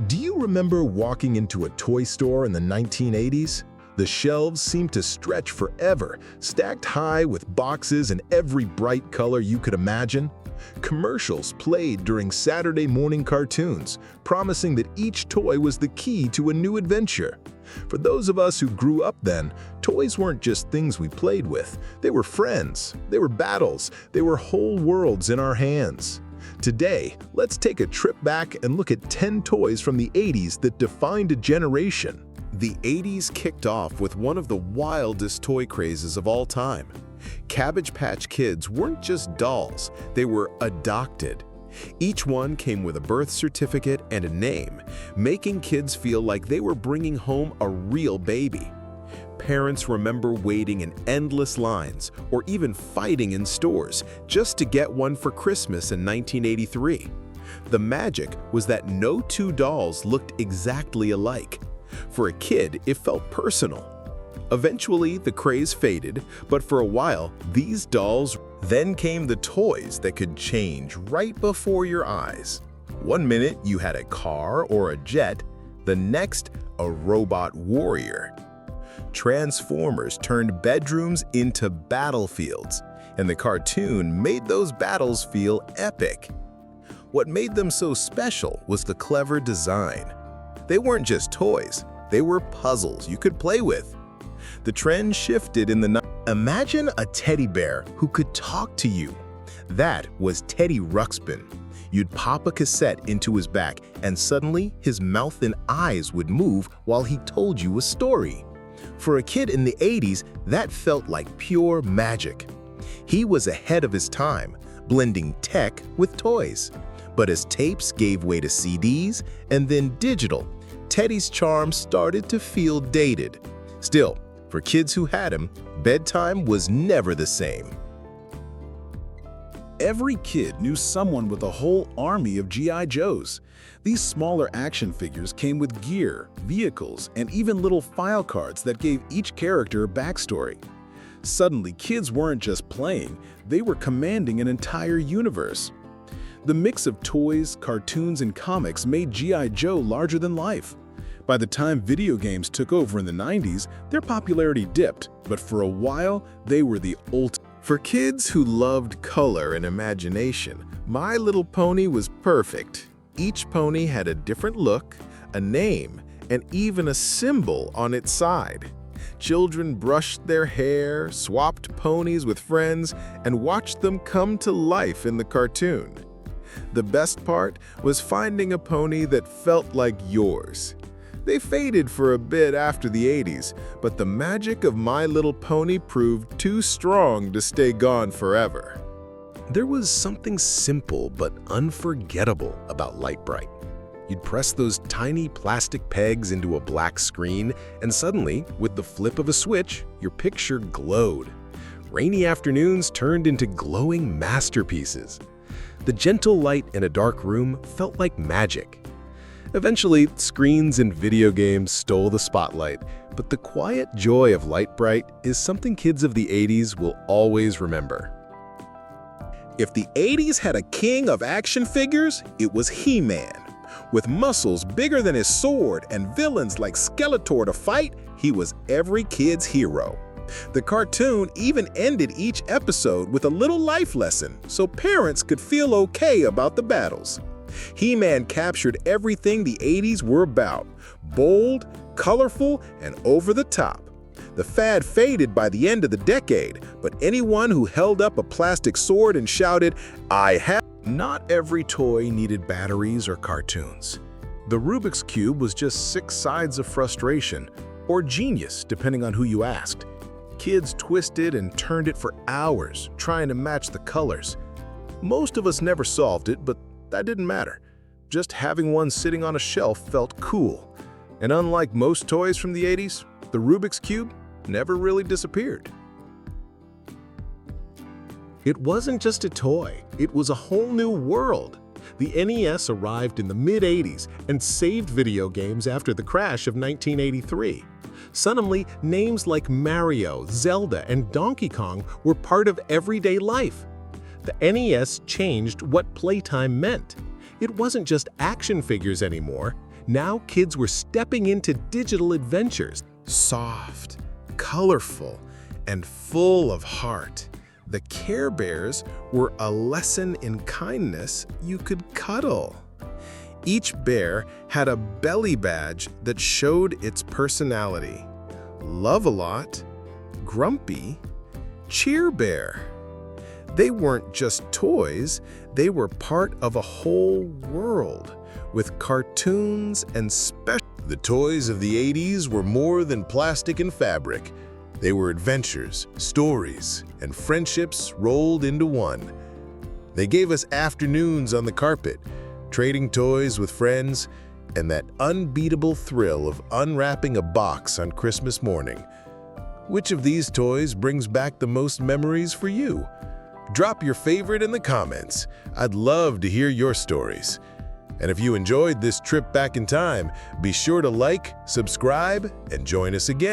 Do you remember walking into a toy store in the 1980s? The shelves seemed to stretch forever, stacked high with boxes in every bright color you could imagine. Commercials played during Saturday morning cartoons, promising that each toy was the key to a new adventure. For those of us who grew up then, toys weren't just things we played with. They were friends, they were battles, they were whole worlds in our hands. Today, let's take a trip back and look at 10 toys from the 80s that defined a generation. The 80s kicked off with one of the wildest toy crazes of all time. Cabbage Patch Kids weren't just dolls, they were adopted. Each one came with a birth certificate and a name, making kids feel like they were bringing home a real baby. Parents remember waiting in endless lines or even fighting in stores just to get one for Christmas in 1983. The magic was that no two dolls looked exactly alike. For a kid, it felt personal. Eventually, the craze faded, but for a while, these dolls. Then came the toys that could change right before your eyes. One minute you had a car or a jet, the next a robot warrior. Transformers turned bedrooms into battlefields, and the cartoon made those battles feel epic. What made them so special was the clever design. They weren't just toys, they were puzzles you could play with. The trend shifted in the night. Imagine a teddy bear who could talk to you. That was Teddy Ruxpin. You'd pop a cassette into his back, and suddenly his mouth and eyes would move while he told you a story. For a kid in the 80s, that felt like pure magic. He was ahead of his time, blending tech with toys. But as tapes gave way to CDs and then digital, Teddy's charm started to feel dated. Still, for kids who had him, bedtime was never the same. Every kid knew someone with a whole army of G.I. Joes. These smaller action figures came with gear, vehicles, and even little file cards that gave each character a backstory. Suddenly, kids weren't just playing, they were commanding an entire universe. The mix of toys, cartoons, and comics made G.I. Joe larger than life. By the time video games took over in the 90s, their popularity dipped, but for a while, they were the ultimate. For kids who loved color and imagination, My Little Pony was perfect. Each pony had a different look, a name, and even a symbol on its side. Children brushed their hair, swapped ponies with friends, and watched them come to life in the cartoon. The best part was finding a pony that felt like yours. They faded for a bit after the 80s, but the magic of My Little Pony proved too strong to stay gone forever. There was something simple but unforgettable about Lite-Brite. You'd press those tiny plastic pegs into a black screen, and suddenly, with the flip of a switch, your picture glowed. Rainy afternoons turned into glowing masterpieces. The gentle light in a dark room felt like magic. Eventually, screens and video games stole the spotlight, but the quiet joy of Lite-Brite is something kids of the 80s will always remember. If the 80s had a king of action figures, it was He-Man. With muscles bigger than his sword and villains like Skeletor to fight, he was every kid's hero. The cartoon even ended each episode with a little life lesson so parents could feel okay about the battles. He-Man captured everything the 80s were about: bold, colorful, and over the top. The fad faded by the end of the decade, but anyone who held up a plastic sword and shouted, "I have..." Not every toy needed batteries or cartoons. The Rubik's Cube was just 6 sides of frustration, or genius, depending on who you asked. Kids twisted and turned it for hours, trying to match the colors. Most of us never solved it, but that didn't matter. Just having one sitting on a shelf felt cool. And unlike most toys from the 80s, the Rubik's Cube never really disappeared. It wasn't just a toy, it was a whole new world. The NES arrived in the mid-80s and saved video games after the crash of 1983. Suddenly, names like Mario, Zelda, and Donkey Kong were part of everyday life. The NES changed what playtime meant. It wasn't just action figures anymore. Now kids were stepping into digital adventures. Soft, colorful, and full of heart. The Care Bears were a lesson in kindness you could cuddle. Each bear had a belly badge that showed its personality. Love-a-lot, Grumpy, Cheer Bear. They weren't just toys, they were part of a whole world with cartoons and special. The toys of the 80s were more than plastic and fabric. They were adventures, stories, and friendships rolled into one. They gave us afternoons on the carpet, trading toys with friends, and that unbeatable thrill of unwrapping a box on Christmas morning. Which of these toys brings back the most memories for you? Drop your favorite in the comments. I'd love to hear your stories. And if you enjoyed this trip back in time, be sure to like, subscribe, and join us again.